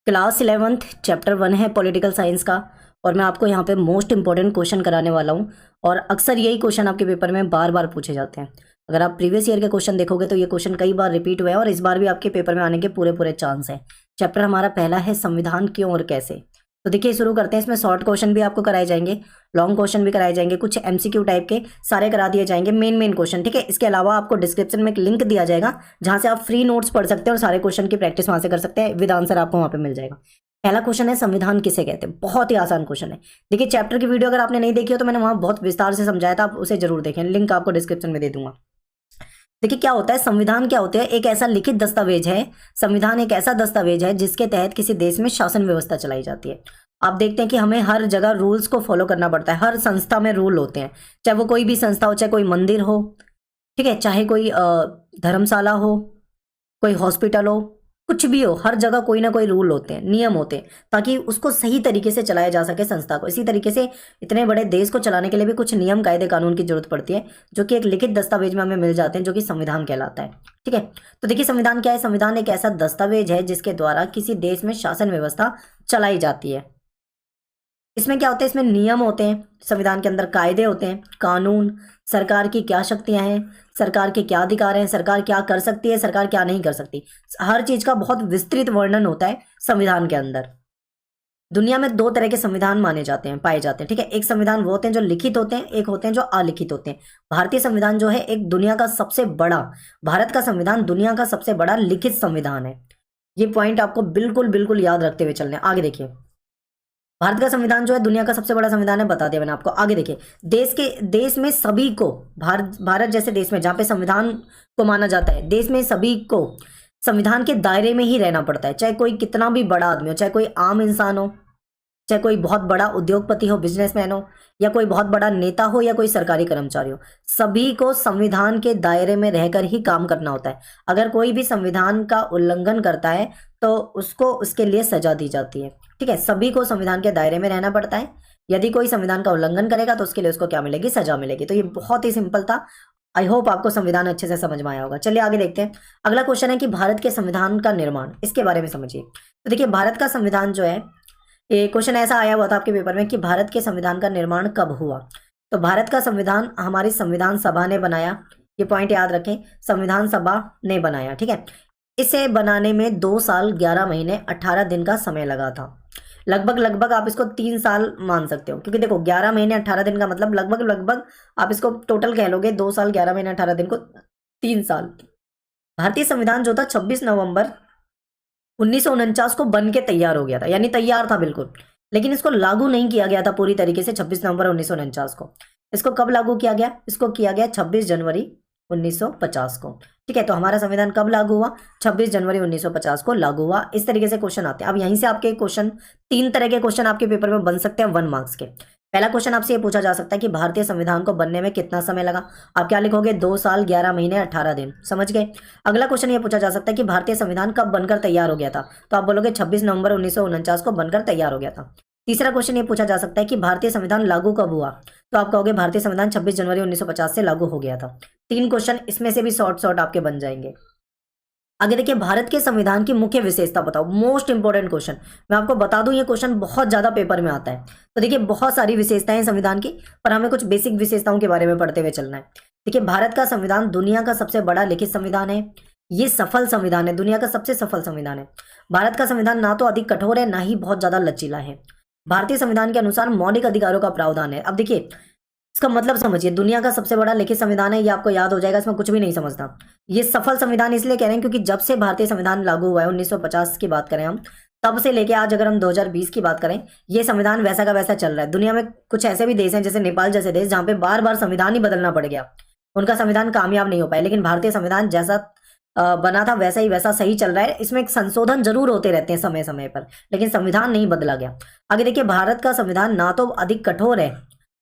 Class 11th chapter 1 है political science का। और मैं आपको यहाँ पे मोस्ट इंपॉर्टेंट क्वेश्चन कराने वाला हूँ। और अक्सर यही क्वेश्चन आपके पेपर में बार बार पूछे जाते हैं। अगर आप प्रीवियस ईयर के क्वेश्चन देखोगे तो ये क्वेश्चन कई बार रिपीट हुए हैं और इस बार भी आपके पेपर में आने के पूरे पूरे चांस है। चैप्टर हमारा पहला है संविधान क्यों और कैसे। तो देखिए शुरू करते हैं। इसमें शॉर्ट क्वेश्चन भी आपको कराए जाएंगे, लॉन्ग क्वेश्चन भी कराए जाएंगे, कुछ एमसीक्यू टाइप के सारे करा दिए जाएंगे, मेन क्वेश्चन। ठीक है, इसके अलावा आपको डिस्क्रिप्शन में एक लिंक दिया जाएगा जहां से आप फ्री नोट्स पढ़ सकते हैं और सारे क्वेश्चन की प्रैक्टिस वहां से कर सकते हैं। विद आंसर आपको वहां पे मिल जाएगा। पहला क्वेश्चन है संविधान किसे कहते हैं। बहुत ही आसान क्वेश्चन है। देखिए चैप्टर की वीडियो अगर आपने नहीं देखी हो तो मैंने वहां बहुत विस्तार से समझाया था, आप उसे जरूर देखें, लिंक आपको डिस्क्रिप्शन में दे दूंगा। देखिए क्या होता है संविधान, क्या होता है, एक ऐसा लिखित दस्तावेज है। संविधान एक ऐसा दस्तावेज है जिसके तहत किसी देश में शासन व्यवस्था चलाई जाती है। आप देखते हैं कि हमें हर जगह रूल्स को फॉलो करना पड़ता है। हर संस्था में रूल होते हैं, चाहे वो कोई भी संस्था हो, चाहे कोई मंदिर हो, ठीक है, चाहे कोई धर्मशाला हो, कोई हॉस्पिटल हो, कुछ भी हो, हर जगह कोई ना कोई रूल होते हैं, नियम होते हैं, ताकि उसको सही तरीके से चलाया जा सके संस्था को। इसी तरीके से इतने बड़े देश को चलाने के लिए भी कुछ नियम कायदे कानून की जरूरत पड़ती है, जो कि एक लिखित दस्तावेज में हमें मिल जाते हैं, जो कि संविधान कहलाता है। ठीक है, तो देखिए संविधान क्या है। संविधान एक ऐसा दस्तावेज है जिसके द्वारा किसी देश में शासन व्यवस्था चलाई जाती है। इसमें क्या होता है, इसमें नियम होते हैं, संविधान के अंदर कायदे होते हैं, कानून, सरकार की क्या शक्तियां हैं, सरकार के क्या अधिकार हैं, सरकार क्या कर सकती है, सरकार क्या नहीं कर सकती, हर चीज का बहुत विस्तृत वर्णन होता है संविधान के अंदर। दुनिया में दो तरह के संविधान माने जाते हैं, पाए जाते हैं। ठीक है, एक संविधान वो होते हैं जो लिखित होते हैं, एक होते हैं जो अलिखित होते हैं। भारतीय संविधान जो है एक दुनिया का सबसे बड़ा, भारत का संविधान दुनिया का सबसे बड़ा लिखित संविधान है। ये पॉइंट आपको बिल्कुल बिल्कुल याद रखते हुए चलने। आगे देखिए, भारत का संविधान जो है दुनिया का सबसे बड़ा संविधान है, बता दिया मैंने आपको। आगे देखिए, देश में सभी को, भारत जैसे देश में जहां पे संविधान को माना जाता है, देश में सभी को संविधान के दायरे में ही रहना पड़ता है। चाहे कोई कितना भी बड़ा आदमी हो, चाहे कोई आम इंसान हो, चाहे कोई बहुत बड़ा उद्योगपति हो, बिजनेसमैन हो, या कोई बहुत बड़ा नेता हो, या कोई सरकारी कर्मचारी हो, सभी को संविधान के दायरे में रहकर ही काम करना होता है। अगर कोई भी संविधान का उल्लंघन करता है तो उसको उसके लिए सजा दी जाती है। ठीक है, सभी को संविधान के दायरे में रहना पड़ता है। यदि कोई संविधान का उल्लंघन करेगा तो उसके लिए उसको क्या मिलेगी, सजा मिलेगी। तो ये बहुत ही सिंपल था। आई होप आपको संविधान अच्छे से समझ में आया होगा। चलिए आगे देखते हैं। अगला क्वेश्चन है कि भारत के संविधान का निर्माण, इसके बारे में समझिए। तो देखिए भारत का संविधान जो है, ये क्वेश्चन ऐसा आया हुआ था आपके पेपर में कि भारत के संविधान का निर्माण कब हुआ। तो भारत का संविधान हमारी संविधान सभा ने बनाया। ये पॉइंट याद रखें, संविधान सभा ने बनाया। ठीक है, इसे बनाने में 2 साल 11 महीने 18 दिन का समय लगा था। लगभग आप इसको 3 साल मान सकते हो, क्योंकि देखो 11 महीने 18 दिन का मतलब लगभग आप इसको टोटल कह लोगे, 2 साल 11 महीने 18 दिन को 3 साल। भारतीय संविधान जो था 26 नवंबर 1949 को बन के तैयार हो गया था, यानी तैयार था बिल्कुल, लेकिन इसको लागू नहीं किया गया था पूरी तरीके से 26 नवंबर 1949 को। इसको कब लागू किया गया, इसको किया गया 26 जनवरी 1950 को। ठीक है, तो हमारा संविधान कब लागू हुआ, 26 जनवरी 1950 को लागू हुआ। इस तरीके से क्वेश्चन आते हैं। अब यहीं से आपके क्वेश्चन, 3 तरह के क्वेश्चन आपके पेपर में बन सकते हैं 1 मार्क्स के। पहला क्वेश्चन आपसे ये पूछा जा सकता है कि भारतीय संविधान को बनने में कितना समय लगा। आप क्या लिखोगे, 2 साल 11 महीने 18 दिन। समझ गए। अगला क्वेश्चन ये पूछा जा सकता है कि भारतीय संविधान कब बनकर तैयार हो गया था। तो आप बोलोगे 26 नवंबर 1949 को बनकर तैयार हो गया था। तीसरा क्वेश्चन ये पूछा जा सकता है कि भारतीय संविधान लागू कब हुआ। तो आप कहोगे भारतीय संविधान 26 जनवरी 1950 से लागू हो गया था। 3 क्वेश्चन इसमें से भी शॉर्ट आपके बन जाएंगे। आगे देखिए, भारत के संविधान की मुख्य विशेषता बताओ। मोस्ट इंपोर्टेंट क्वेश्चन, मैं आपको बता दूं ये क्वेश्चन बहुत ज्यादा पेपर में आता है। तो देखिए बहुत सारी विशेषताएं संविधान की, पर हमें कुछ बेसिक विशेषताओं के बारे में पढ़ते हुए चलना है। देखिए भारत का संविधान दुनिया का सबसे बड़ा लिखित संविधान है। ये सफल संविधान है, दुनिया का सबसे सफल संविधान है। भारत का संविधान ना तो अधिक कठोर है, ना ही बहुत ज्यादा लचीला है। भारतीय संविधान के अनुसार मौलिक अधिकारों का प्रावधान है। अब देखिए इसका मतलब समझिए, दुनिया का सबसे बड़ा लिखित संविधान है, ये आपको याद हो जाएगा, इसमें कुछ भी नहीं समझता। ये सफल संविधान इसलिए कह रहे हैं क्योंकि जब से भारतीय संविधान लागू हुआ है, 1950 की बात करें हम, तब से लेके आज अगर हम 2020 की बात करें, ये संविधान वैसा का वैसा चल रहा है। दुनिया में कुछ ऐसे भी देश हैं जैसे नेपाल जैसे देश, जहां पे बार बार संविधान ही बदलना पड़ गया, उनका संविधान कामयाब नहीं हो पाया। लेकिन भारतीय संविधान जैसा बना था वैसा ही वैसा सही चल रहा है। इसमें एक संशोधन जरूर होते रहते हैं समय समय पर, लेकिन संविधान नहीं बदला गया। आगे देखिए, भारत का संविधान ना तो अधिक कठोर है,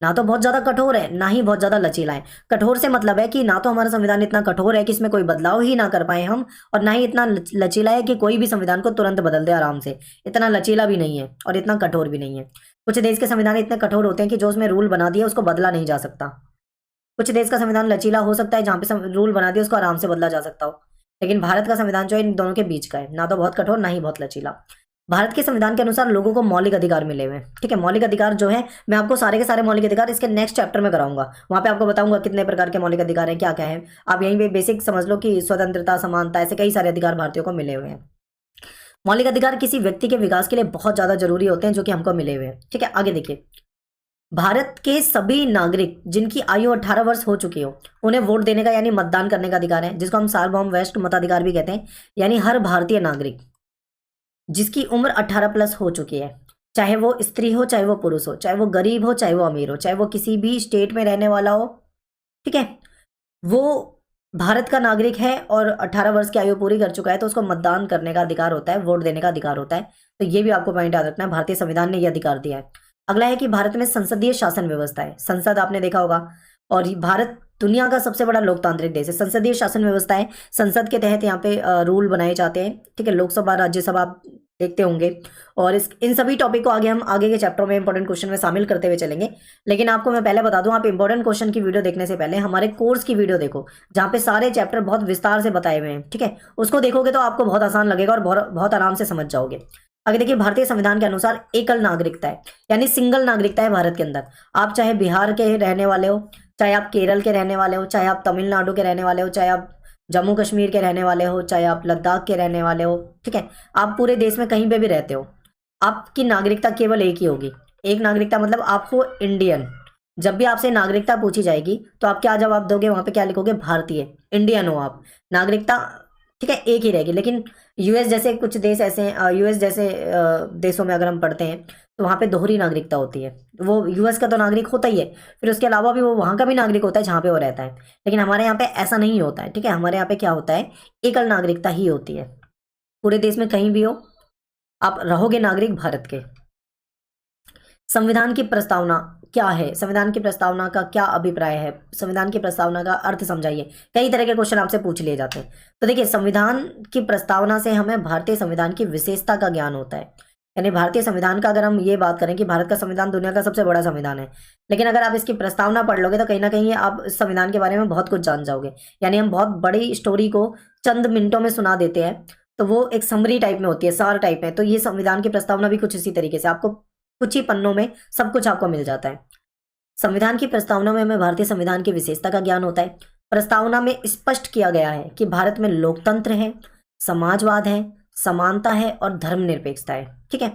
ना तो बहुत ज्यादा कठोर है, ना ही बहुत ज्यादा लचीला है। कठोर से मतलब है कि ना तो हमारा संविधान इतना कठोर है कि इसमें कोई बदलाव ही ना कर पाए हम, और ना ही इतना लचीला है कि कोई भी संविधान को तुरंत बदल दे आराम से। इतना लचीला भी नहीं है और इतना कठोर भी नहीं है। कुछ देश के संविधान इतने कठोर होते हैं कि जो उसमें रूल बना दिया उसको बदला नहीं जा सकता। कुछ देश का संविधान लचीला हो सकता है, जहां पे रूल बना दिया उसको आराम से बदला जा सकता हो। लेकिन भारत का संविधान जो है इन दोनों के बीच का है, ना तो बहुत कठोर ना ही बहुत लचीला। भारत के संविधान के अनुसार लोगों को मौलिक अधिकार मिले हुए हैं। ठीक है, मौलिक अधिकार जो है, मैं आपको सारे के सारे मौलिक अधिकार इसके नेक्स्ट चैप्टर में कराऊंगा, वहां पे आपको बताऊंगा कितने प्रकार के मौलिक अधिकार हैं, क्या क्या है। आप यहीं पे बेसिक समझ लो कि स्वतंत्रता, समानता, ऐसे कई सारे अधिकार भारतीयों को मिले हुए हैं। मौलिक अधिकार किसी व्यक्ति के विकास के लिए बहुत ज्यादा जरूरी होते हैं, जो कि हमको मिले हुए हैं। ठीक है, आगे देखिए, भारत के सभी नागरिक जिनकी आयु 18 वर्ष हो चुकी हो, उन्हें वोट देने का यानी मतदान करने का अधिकार है, जिसको हम सार्वभौम वरिष्ठ मताधिकार भी कहते हैं। यानी हर भारतीय नागरिक जिसकी उम्र 18 प्लस हो चुकी है, चाहे वो स्त्री हो, चाहे वो पुरुष हो, चाहे वो गरीब हो, चाहे वो अमीर हो, चाहे वो किसी भी स्टेट में रहने वाला हो, ठीक है, वो भारत का नागरिक है और 18 वर्ष की आयु पूरी कर चुका है, तो उसको मतदान करने का अधिकार होता है, वोट देने का अधिकार होता है। तो ये भी आपको पॉइंट याद रखना है, भारतीय संविधान ने यह अधिकार दिया है। अगला है कि भारत में संसदीय शासन व्यवस्था है, संसद आपने देखा होगा, और भारत दुनिया का सबसे बड़ा लोकतांत्रिक देश है। संसदीय शासन व्यवस्था है, संसद के तहत यहाँ पे रूल बनाए जाते हैं। ठीक है, लोकसभा, राज्यसभा आप देखते होंगे, और इन सभी टॉपिक को आगे हम आगे के चैप्टर में इंपॉर्टेंट क्वेश्चन में शामिल करते हुए चलेंगे। लेकिन आपको मैं पहले बता दूं, आप इंपॉर्टेंट क्वेश्चन की वीडियो देखने से पहले हमारे कोर्स की वीडियो देखो, जहाँ पे सारे चैप्टर बहुत विस्तार से बताए हुए हैं। ठीक है, उसको देखोगे तो आपको बहुत आसान लगेगा और बहुत आराम से समझ जाओगे। आगे देखिए, भारतीय संविधान के अनुसार एकल नागरिकता है, यानी सिंगल नागरिकता है भारत के अंदर। आप चाहे बिहार के रहने वाले हो, चाहे आप केरल के रहने वाले हो, चाहे आप तमिलनाडु के रहने वाले हो, चाहे आप जम्मू कश्मीर के रहने वाले हो, चाहे आप लद्दाख के रहने वाले हो, ठीक है, आप पूरे देश में कहीं पे भी रहते हो, आपकी नागरिकता केवल एक ही होगी। एक नागरिकता मतलब आपको इंडियन, जब भी आपसे नागरिकता पूछी जाएगी तो आप क्या जवाब दोगे, वहां पे क्या लिखोगे, भारतीय, इंडियन हो आप, नागरिकता, ठीक है, एक ही रहेगी। लेकिन यूएस जैसे कुछ देश ऐसे हैं, यूएस जैसे देशों में अगर हम पढ़ते हैं तो वहाँ पे दोहरी नागरिकता होती है। वो यूएस का तो नागरिक होता ही है, फिर उसके अलावा भी वो वहाँ का भी नागरिक होता है जहाँ पे वो रहता है। लेकिन हमारे यहाँ पे ऐसा नहीं होता है। ठीक है, हमारे यहाँ पे क्या होता है, एकल नागरिकता ही होती है। पूरे देश में कहीं भी हो, आप रहोगे नागरिक भारत के। संविधान की प्रस्तावना क्या है, संविधान की प्रस्तावना का क्या अभिप्राय है, संविधान की प्रस्तावना का अर्थ समझाइए। कई तरह के क्वेश्चन आपसे पूछ लिए जाते हैं। तो देखिए, संविधान की प्रस्तावना से हमें भारतीय संविधान की विशेषता का ज्ञान होता है। यानी भारतीय संविधान का अगर हम ये बात करें कि भारत का संविधान दुनिया का सबसे बड़ा संविधान है, लेकिन अगर आप इसकी प्रस्तावना पढ़ लोगे तो कहीं ना कहीं आप इस संविधान के बारे में बहुत कुछ जान जाओगे। यानी हम बहुत बड़ी स्टोरी को चंद मिनटों में सुना देते हैं, तो वो एक समरी टाइप में होती है, सार टाइप में। तो ये संविधान की प्रस्तावना भी कुछ इसी तरीके से, आपको कुछ ही पन्नों में सब कुछ आपको मिल जाता है। संविधान की प्रस्तावना में हमें भारतीय संविधान की विशेषता का ज्ञान होता है। प्रस्तावना में स्पष्ट किया गया है कि भारत में लोकतंत्र है, समाजवाद है, समानता है और धर्मनिरपेक्षता है। ठीक है,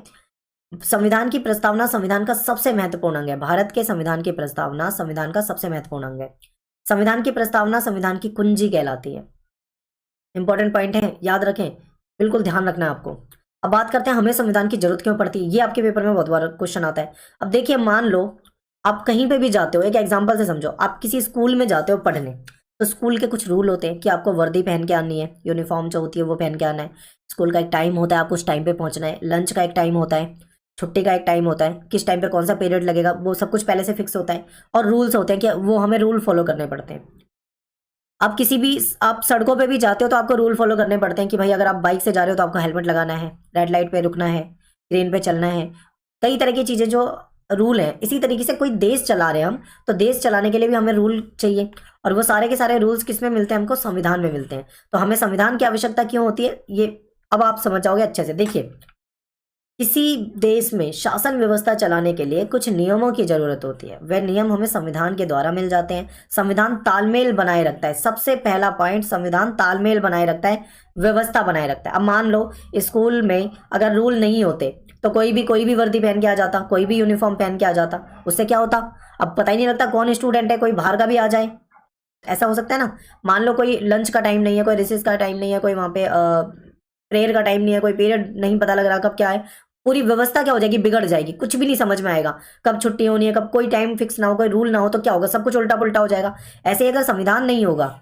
संविधान की प्रस्तावना संविधान का सबसे महत्वपूर्ण अंग है। भारत के संविधान की प्रस्तावना संविधान का सबसे महत्वपूर्ण अंग है। संविधान की प्रस्तावना संविधान की कुंजी कहलाती है। इंपॉर्टेंट पॉइंट है, याद रखें, बिल्कुल ध्यान रखना है आपको। अब बात करते हैं हमें संविधान की जरूरत क्यों पड़ती है। ये आपके पेपर में बहुत बार क्वेश्चन आता है। अब देखिए, मान लो आप कहीं पे भी जाते हो, एक एग्जांपल से समझो, आप किसी स्कूल में जाते हो पढ़ने, तो स्कूल के कुछ रूल होते हैं कि आपको वर्दी पहन के आनी है, यूनिफॉर्म जो होती है वो पहन के आना है। स्कूल का एक टाइम होता है, आपको उस टाइम पे पहुंचना है। लंच का एक टाइम होता है, छुट्टी का एक टाइम होता है, किस टाइम पे कौन सा पीरियड लगेगा, वो सब कुछ पहले से फिक्स होता है। और रूल्स होते हैं कि वो हमें रूल फॉलो करने पड़ते हैं। आप किसी भी, आप सड़कों पे भी जाते हो तो आपको रूल फॉलो करने पड़ते हैं कि भाई अगर आप बाइक से जा रहे हो तो आपको हेलमेट लगाना है, रेड लाइट पे रुकना है, ग्रीन पे चलना है। कई तरह की चीज़ें जो रूल है। इसी तरीके से कोई देश चला रहे हैं हम, तो देश चलाने के लिए भी हमें रूल चाहिए, और वो सारे के सारे रूल्स किस में मिलते हैं, हमको संविधान में मिलते हैं। तो हमें संविधान की आवश्यकता क्यों होती है, ये अब आप समझ जाओगे अच्छे से। देखिए, किसी देश में शासन व्यवस्था चलाने के लिए कुछ नियमों की जरूरत होती है, वह नियम हमें संविधान के द्वारा मिल जाते हैं। संविधान तालमेल बनाए रखता है, सबसे पहला पॉइंट, संविधान तालमेल बनाए रखता है, व्यवस्था बनाए रखता है। अब मान लो स्कूल में अगर रूल नहीं होते तो कोई भी वर्दी पहन के आ जाता, कोई भी यूनिफॉर्म पहन के आ जाता, उससे क्या होता, अब पता ही नहीं लगता कौन स्टूडेंट है, कोई बाहर का भी आ जाए, ऐसा हो सकता है ना। मान लो कोई लंच का टाइम नहीं है, कोई रिसेस का टाइम नहीं है, कोई वहाँ पे प्रेयर का टाइम नहीं है, कोई पीरियड नहीं पता लग रहा कब क्या है, पूरी व्यवस्था क्या हो जाएगी, बिगड़ जाएगी, कुछ भी नहीं समझ में आएगा, कब छुट्टी होनी है, कब कोई टाइम फिक्स ना हो, कोई रूल ना हो, तो क्या होगा, सब कुछ उल्टा पुल्टा हो जाएगा। ऐसे ही अगर संविधान नहीं होगा,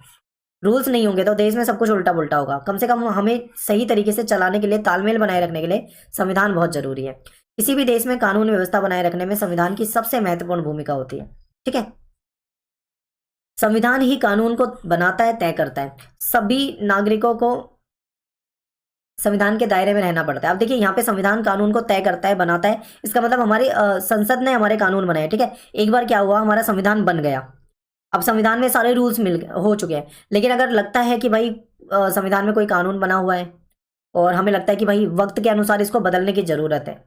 रूल्स नहीं होंगे, तो देश में सब कुछ उल्टा पुल्टा होगा। कम से कम हमें सही तरीके से चलाने के लिए, तालमेल बनाए रखने के लिए संविधान बहुत जरूरी है। किसी भी देश में कानून व्यवस्था बनाए रखने में संविधान की सबसे महत्वपूर्ण भूमिका होती है। ठीक है, संविधान ही कानून को बनाता है, तय करता है। सभी नागरिकों को संविधान के दायरे में रहना पड़ता है। अब देखिए, यहाँ पे संविधान कानून को तय करता है, बनाता है, इसका मतलब हमारे संसद ने हमारे कानून बनाए। ठीक है, एक बार क्या हुआ, हमारा संविधान बन गया, अब संविधान में सारे रूल्स हो चुके हैं, लेकिन अगर लगता है कि भाई संविधान में कोई कानून बना हुआ है, और हमें लगता है कि भाई वक्त के अनुसार इसको बदलने की जरूरत है,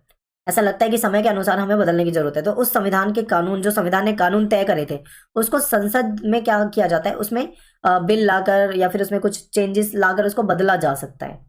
ऐसा लगता है कि समय के अनुसार हमें बदलने की जरूरत है, तो उस संविधान के कानून, जो संविधान ने कानून तय करे थे, उसको संसद में क्या किया जाता है, उसमें बिल लाकर या फिर उसमें कुछ चेंजेस लाकर उसको बदला जा सकता है।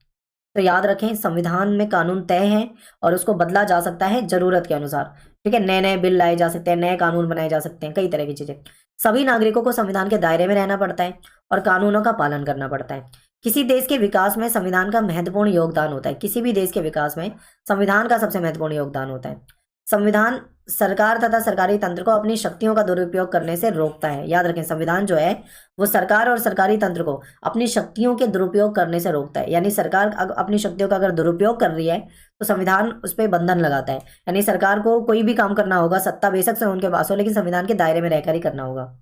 तो याद रखें, संविधान में कानून तय है और उसको बदला जा सकता है जरूरत के अनुसार। ठीक है, नए नए बिल लाए जा सकते हैं, नए कानून बनाए जा सकते हैं, कई तरह की चीजें। सभी नागरिकों को संविधान के दायरे में रहना पड़ता है और कानूनों का पालन करना पड़ता है। किसी देश के विकास में संविधान का महत्वपूर्ण योगदान होता है। किसी भी देश के विकास में संविधान का सबसे महत्वपूर्ण योगदान होता है। संविधान सरकार तथा सरकारी तंत्र को अपनी शक्तियों का दुरुपयोग करने से रोकता है। याद रखें, संविधान जो है वो सरकार और सरकारी तंत्र को अपनी शक्तियों के दुरुपयोग करने से रोकता है। यानी सरकार अपनी शक्तियों का अगर दुरुपयोग कर रही है तो संविधान उस पर बंधन लगाता है। यानी सरकार को कोई भी काम करना होगा, सत्ता बेशक से उनके पास हो, लेकिन संविधान के दायरे में रहकर ही करना होगा।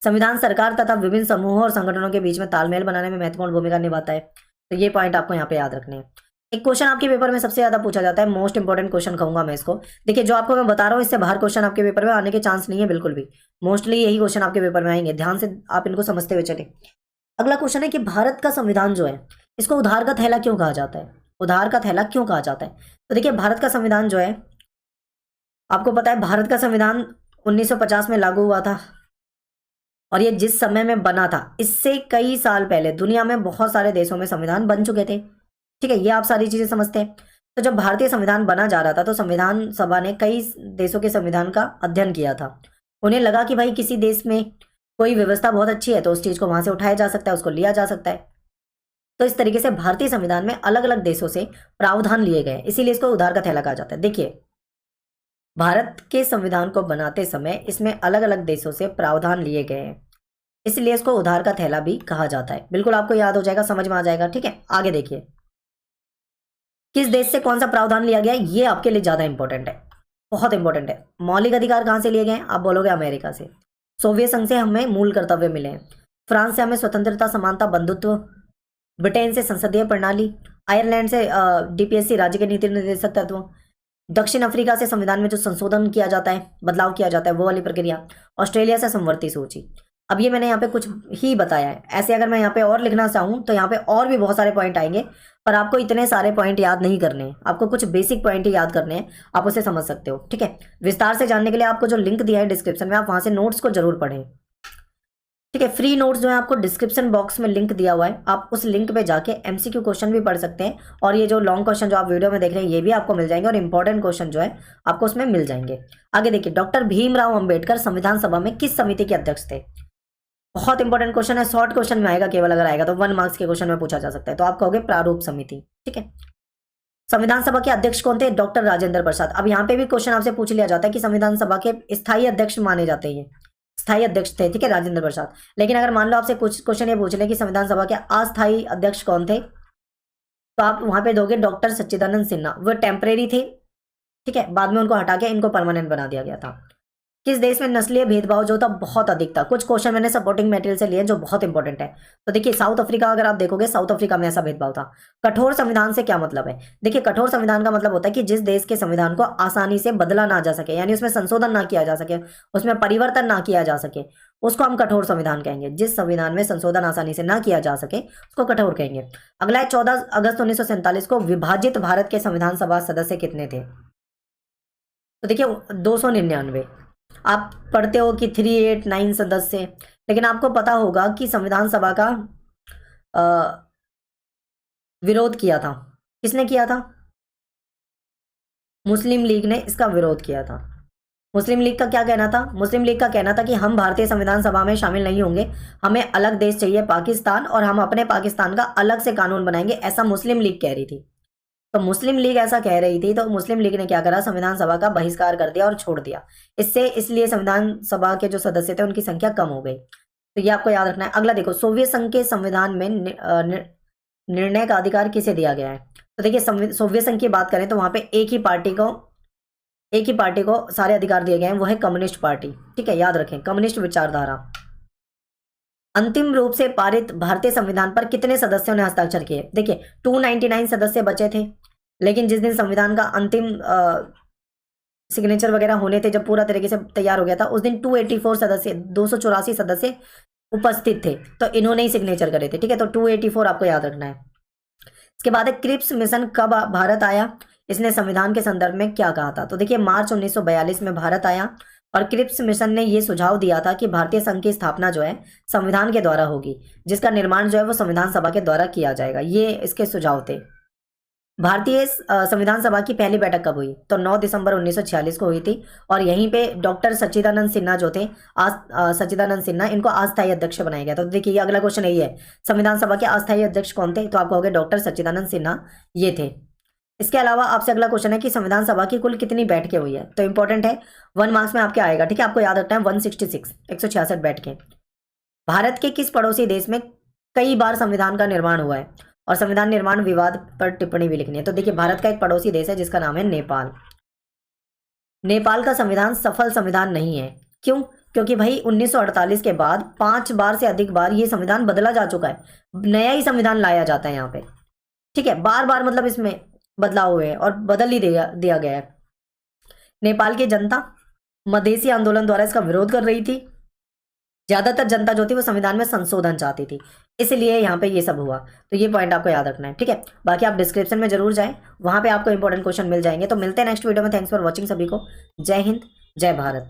संविधान सरकार तथा विभिन्न समूहों और संगठनों के बीच में तालमेल बनाने में महत्वपूर्ण भूमिका निभाता है। तो ये पॉइंट आपको यहाँ पे याद रखने हैं। एक क्वेश्चन आपके पेपर में सबसे ज्यादा पूछा जाता है, मोस्ट इंपोर्टेंट क्वेश्चन कहूंगा मैं इसको। देखिए, जो आपको मैं बता रहा हूँ इससे बाहर क्वेश्चन आपके पेपर में आने के चांस नहीं है बिल्कुल भी। मोस्टली यही क्वेश्चन आपके पेपर में आएंगे, ध्यान से आप इनको समझते हुए चले। अगला क्वेश्चन है कि भारत का संविधान जो है इसको उधार का थैला क्यों कहा जाता है? उधार का थैला क्यों कहा जाता है? तो देखिए, भारत का संविधान जो है, आपको पता है भारत का संविधान 1950 में लागू हुआ था और ये जिस समय में बना था इससे कई साल पहले दुनिया में बहुत सारे देशों में संविधान बन चुके थे। ठीक है, ये आप सारी चीजें समझते हैं। तो जब भारतीय संविधान बना जा रहा था तो संविधान सभा ने कई देशों के संविधान का अध्ययन किया था। उन्हें लगा कि भाई किसी देश में कोई व्यवस्था बहुत अच्छी है तो उस चीज को वहां से उठाया जा सकता है, उसको लिया जा सकता है। तो इस तरीके से भारतीय संविधान में अलग अलग देशों से प्रावधान लिए गए, इसीलिए इसको उधार का थैला कहा जाता है। देखिए, भारत के संविधान को बनाते समय इसमें अलग अलग देशों से प्रावधान लिए गए हैं, इसलिए इसको उधार का थैला भी कहा जाता है। बिल्कुल आपको याद हो जाएगा, समझ में आ जाएगा। ठीक है, आगे देखिए, किस देश से कौन सा प्रावधान लिया गया, ये आपके लिए ज्यादा इंपॉर्टेंट है, बहुत इंपॉर्टेंट है। मौलिक अधिकार कहां से लिए गए? आप बोलोगे अमेरिका से। सोवियत संघ से हमें मूल कर्तव्य मिले हैं। फ्रांस से हमें स्वतंत्रता, समानता, बंधुत्व। ब्रिटेन से संसदीय प्रणाली। आयरलैंड से डीपीएससी, राज्य के नीति निर्देशक तत्व। दक्षिण अफ्रीका से संविधान में जो संशोधन किया जाता है, बदलाव किया जाता है, वो वाली प्रक्रिया। ऑस्ट्रेलिया से समवर्ती सूची। अब ये मैंने यहाँ पे कुछ ही बताया है, ऐसे अगर मैं यहाँ पे और लिखना चाहूँ तो यहाँ पे और भी बहुत सारे पॉइंट आएंगे, पर आपको इतने सारे पॉइंट याद नहीं करने हैं, आपको कुछ बेसिक पॉइंट ही याद करने हैं, आप उसे समझ सकते हो। ठीक है, विस्तार से जानने के लिए आपको जो लिंक दिया है डिस्क्रिप्शन में, आप वहां से नोट्स को जरूर पढ़ें। ठीक है, फ्री नोट्स जो है आपको डिस्क्रिप्शन बॉक्स में लिंक दिया हुआ है, आप उस लिंक पे जाके एमसीक्यू क्वेश्चन भी पढ़ सकते हैं और ये जो लॉन्ग क्वेश्चन जो आप वीडियो में देख रहे हैं ये भी आपको मिल जाएंगे और इंपॉर्टेंट क्वेश्चन जो है आपको उसमें मिल जाएंगे। आगे देखिए, डॉक्टर भीमराव अंबेडकर संविधान सभा में किस समिति के अध्यक्ष थे? बहुत इंपॉर्टेंट क्वेश्चन है, शॉर्ट क्वेश्चन में आएगा, केवल अगर आएगा तो 1 मार्क्स के क्वेश्चन में पूछा जा सकता है। तो आप कहोगे प्रारूप समिति। ठीक है, संविधान सभा के अध्यक्ष कौन थे? डॉक्टर राजेंद्र प्रसाद। अब यहाँ पे भी क्वेश्चन आपसे पूछ लिया जाता है कि संविधान सभा के स्थायी अध्यक्ष माने जाते हैं, स्थायी अध्यक्ष थे, ठीक है, राजेंद्र प्रसाद। लेकिन अगर मान लो आपसे कुछ क्वेश्चन ये पूछ ले कि संविधान सभा के अस्थायी अध्यक्ष कौन थे, तो आप वहां पे दोगे डॉक्टर सच्चिदानंद सिन्हा। वो टेम्परेरी थे, ठीक है, बाद में उनको हटा के इनको परमानेंट बना दिया गया था। किस देश में नस्लीय भेदभाव जो था बहुत अधिक था? कुछ क्वेश्चन मैंने सपोर्टिंग मटेरियल से लिए जो बहुत इंपॉर्टेंट है। तो देखिए, साउथ अफ्रीका, अगर आप देखोगे साउथ अफ्रीका में ऐसा भेदभाव था। कठोर संविधान से क्या मतलब है? देखिए, कठोर संविधान का मतलब होता है कि जिस देश के संविधान को आसानी से बदला ना जा सके, यानी उसमें संशोधन ना किया जा सके, उसमें परिवर्तन ना किया जा सके, उसको हम कठोर संविधान कहेंगे। जिस संविधान में संशोधन आसानी से ना किया जा सके उसको कठोर कहेंगे। अगला है 14 अगस्त 1947 को विभाजित भारत के संविधान सभा सदस्य कितने थे? तो देखिए 299। आप पढ़ते हो कि 389 सदस्य, लेकिन आपको पता होगा कि संविधान सभा का विरोध किया था। किसने किया था? मुस्लिम लीग ने इसका विरोध किया था। मुस्लिम लीग का क्या कहना था? मुस्लिम लीग का कहना था कि हम भारतीय संविधान सभा में शामिल नहीं होंगे, हमें अलग देश चाहिए पाकिस्तान, और हम अपने पाकिस्तान का अलग से कानून बनाएंगे, ऐसा मुस्लिम लीग कह रही थी। तो मुस्लिम लीग ऐसा कह रही थी तो मुस्लिम लीग ने क्या करा? संविधान सभा का बहिष्कार कर दिया और छोड़ दिया। इसलिए संविधान सभा के जो सदस्य थे उनकी संख्या कम हो गई। तो ये आपको याद रखना है। अगला देखो, सोवियत संघ के संविधान में निर्णय का अधिकार किसे दिया गया है? तो देखिए, सोवियत संघ की बात करें तो वहां पे एक ही पार्टी को सारे अधिकार दिए गए हैं, वो है कम्युनिस्ट पार्टी। ठीक है, याद रखें, कम्युनिस्ट विचारधारा। अंतिम रूप से पारित भारतीय संविधान पर कितने सदस्यों ने हस्ताक्षर किए? देखिए 299 सदस्य बचे थे, लेकिन जिस दिन संविधान का अंतिम सिग्नेचर वगैरह होने थे, जब पूरा तरीके से तैयार हो गया था, उस दिन 284 सदस्य उपस्थित थे, तो इन्होंने ही सिग्नेचर करे थे। ठीक है, तो 284 आपको याद रखना है। इसके बाद है क्रिप्स मिशन कब भारत आया, इसने संविधान के संदर्भ में क्या कहा था। तो देखिए मार्च 1942 में भारत आया और क्रिप्स मिशन ने ये सुझाव दिया था कि भारतीय संघ की स्थापना जो है संविधान के द्वारा होगी, जिसका निर्माण जो है वो संविधान सभा के द्वारा किया जाएगा। ये इसके सुझाव थे। भारतीय संविधान सभा की पहली बैठक कब हुई, तो 9 दिसंबर 1946 को हुई थी और यहीं पे डॉक्टर सच्चिदानंद सिन्हा जो थे, सच्चिदानंद सिन्हा, इनको अस्थायी अध्यक्ष बनाया गया। तो देखिए ये अगला क्वेश्चन यही है, संविधान सभा के अस्थायी अध्यक्ष कौन थे, तो आप कहोगे डॉक्टर सच्चिदानंद सिन्हा ये थे। इसके अलावा आपसे अगला क्वेश्चन है कि संविधान सभा की कुल कितनी बैठकें हुई है, तो इंपॉर्टेंट है, 1 मार्क्स में आपके आएगा, ठीक है। आपको याद रखना है 166 166 बैठकें। भारत के किस पड़ोसी देश में कई बार संविधान का निर्माण हुआ है और संविधान निर्माण विवाद पर टिप्पणी भी लिखनी है। तो देखिए भारत का एक पड़ोसी देश है जिसका नाम है नेपाल। नेपाल का संविधान सफल संविधान नहीं है, क्यों? क्योंकि भाई 1948 के बाद 5 बार से अधिक बार ये संविधान बदला जा चुका है, नया ही संविधान लाया जाता है यहाँ पे, ठीक है। बार बार मतलब इसमें बदलाव हुए हैं और बदल ही दिया गया है। नेपाल की जनता मधेसी आंदोलन द्वारा इसका विरोध कर रही थी, ज्यादातर जनता जो थी वो संविधान में संशोधन चाहती थी, इसलिए यहाँ पे ये सब हुआ। तो ये पॉइंट आपको याद रखना है, ठीक है। बाकी आप डिस्क्रिप्शन में जरूर जाएं, वहां पे आपको इंपॉर्टेंट क्वेश्चन मिल जाएंगे। तो मिलते हैं नेक्स्ट वीडियो में। थैंक्स फॉर वॉचिंग सभी को। जय हिंद, जय भारत।